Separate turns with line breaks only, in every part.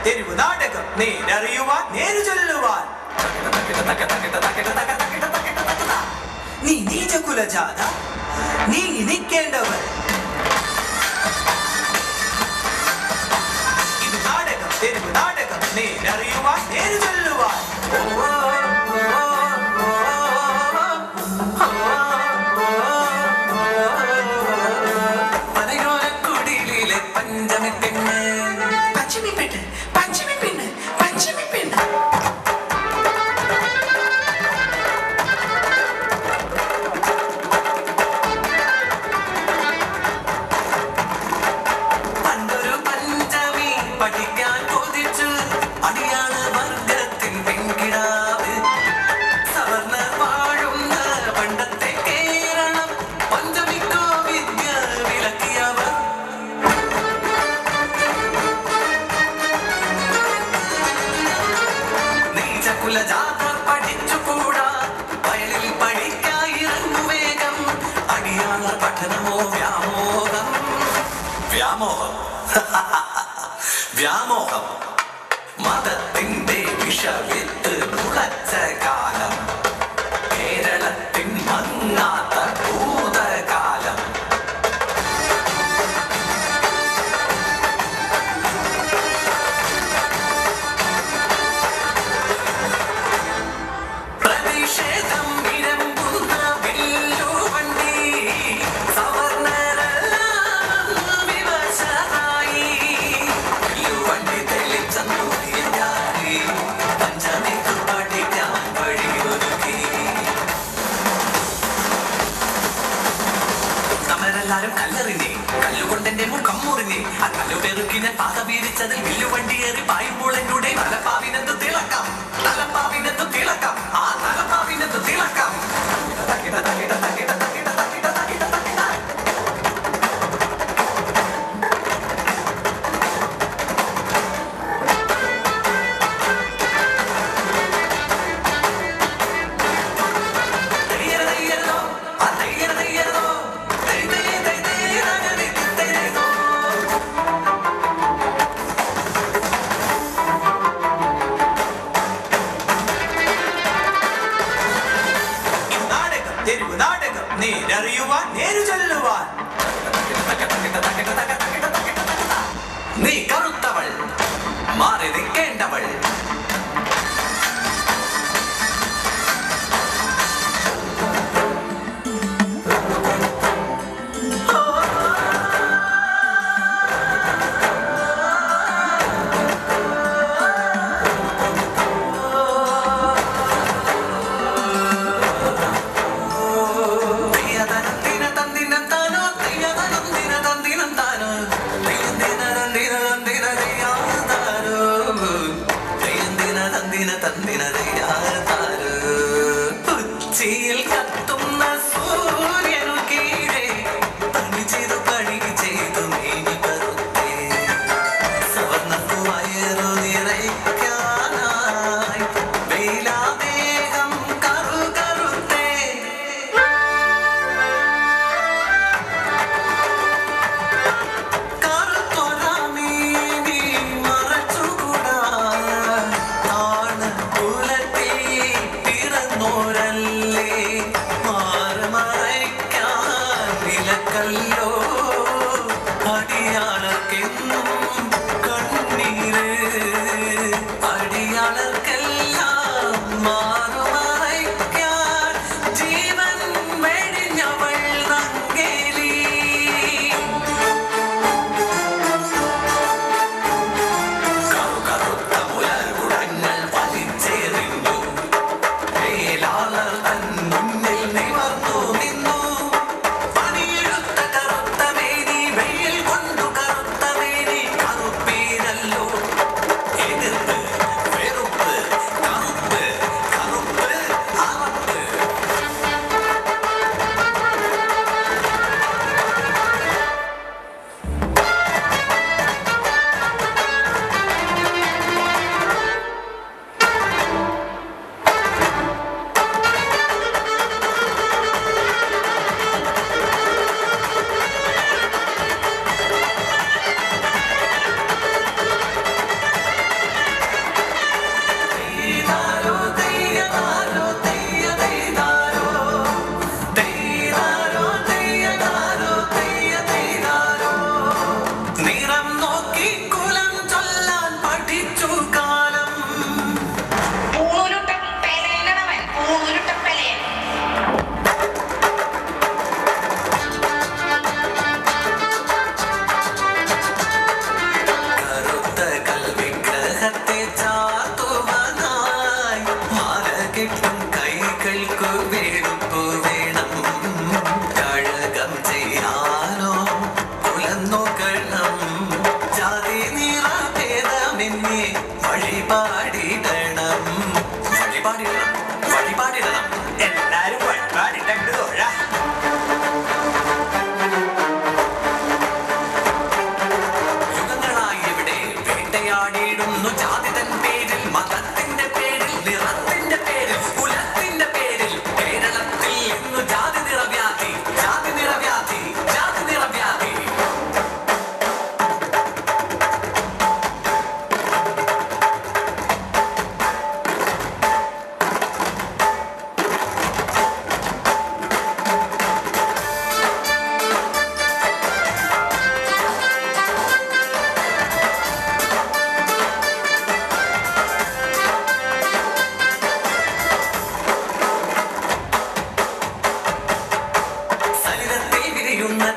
തെരുവ് നാടകം നേരറിയുവാൻ നേരു ചൊല്ലുവാൻ നീ നീചകുലജാത നീ നിൽക്കേണ്ടവർ ഇത് നാടകം തെരുവ് നാടകം നേരറിയുവാൻ നേരു ചൊല്ലുവാൻ പനയോരക്കുടിലിലെ പഞ്ചമി പെണ്ണ് പഞ്ചമി പെണ്ണ് പഞ്ചമി പെണ്ണ് പഞ്ചമി പെണ്ണ് പണ്ടൊരു പഞ്ചമി പഠിക്കാൻ കൊതിച്ചു അടിയാണ് വർഗത്തിൻ പെൺകിടാവ് സവർണ വാഴുന്ന പണ്ടത്തെ കേരളം പഞ്ചമിക്കോ വിദ്യ വിലക്കിയവർ നീചകുലജാതർ പഠിച്ചുകൂടാ വയലിൽ പഠിക്കായിറങ്ങു വേഗം അടിയാളർ പഠനമോ വ്യാമോഹം വ്യാമോഹം വ്യാമോഹം മതത്തിന്റെ വിഷവിത്ത് മുളച്ച കാലം കേരളത്തിൻ മങ്ങാത്ത ഭൂതകാലം പ്രതിഷേധം വിരമ്പുന്ന വില്ലുവണ്ടി സവർണരെല്ലാം വിവശരായി വില്ലുവണ്ടി തെളിച്ചെന്നു തിരിഞ്ഞായി പഞ്ചമിക്ക് പഠിക്കാൻ വഴിയൊരുക്കി നമ്മളെല്ലാരും കല്ലെറിഞ്ഞേ കല്ലുകൊണ്ടെന്റെ മുഖം മുറിഞ്ഞേ ആ കല്ലുപെറുക്കിനെ പാത വീരിച്ചതിൽ വില്ലുവണ്ടി ഏറി പായുമ്പോൾ എന്നൂടെ തലപ്പാവിനെന്ത് തിളക്കം തലപ്പാവിനെന്ത് തിളക്കം ആ തലപ്പാവിനെന്ത് തിളക്കം തകിട തകിട തകിട തകിട തകിട തകിട തകിട തെയ്യരോ ആ തെയ്യരോ തെയ് തെയ് തെയ് തെയ്യരോ തെയ്യരോ നാടകം തെരുവ് നാടകം നേരറിയുവാൻ നേരു ചൊല്ലുവാൻ നീ കറുത്തവൾ മാറി നിൽക്കേണ്ടവൾ കെട്ടും കൈകൾക്കു വെളുപ്പു വേണം കഴകം ചെയ്യാനോ കുലന്നോക്കണം ജാതി നിറഭേദമെന്നെ വഴിപാടിടണം വഴിപാടിടണം വഴിപാടിടണം എല്ലാരും വഴിപാടിട്ടുണ്ട് തോഴ യുഗങ്ങളായി ഇവിടെ വേട്ടയാടിയിടുന്നു ജാതി തൻ പേരിൽ മതത്തിന്റെ പേരിൽ നിറത്തിന്റെ പേരിൽ കുലത്തിന്റെ പേരിൽ കേരളത്തിൽ ഇന്നു ജാതി നിറവ്യാധി ജാതി നിറവ്യാധി ജാതി നിറവ്യാധി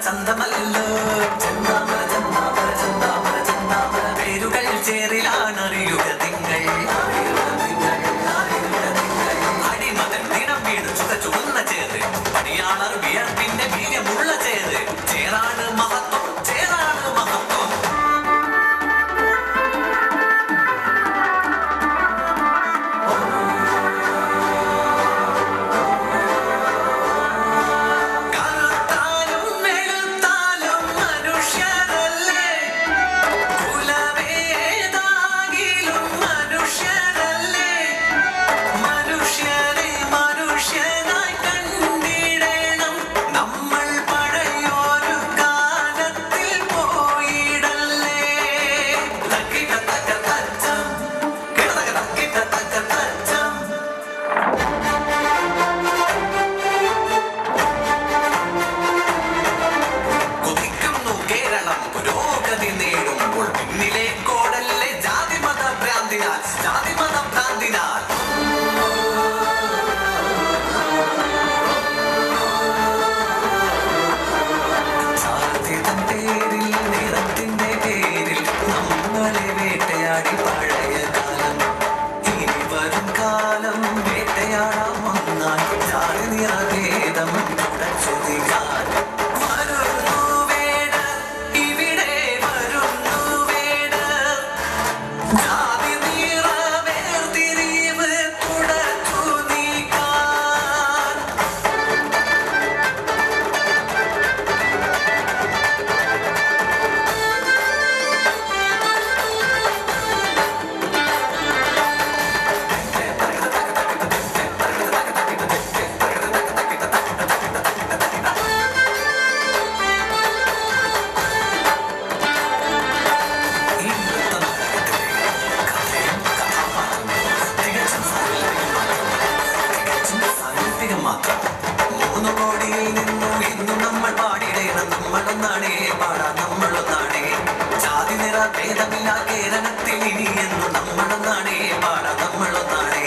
ചന്തമല്ലോ ചന്താമര ചന്താമര ചന്താമര ചന്താമര പേരുകൾ ചേറിലാണറിയുക നിങ്ങൾ അടിമതൻ നിറം വീട് ചുവന്ന ചേറ് പടിയാളർ വിയർപ്പിന്റെ വീര്യമുള്ള ചേറ് ചേറാണ് മഹത്വം ചേറാണ് മഹത്വം ഭേദമില്ല കേരളത്തിൽ ഇനി എന്നു നമ്മളൊന്നാണേ പാടാ നമ്മളൊന്നാണേ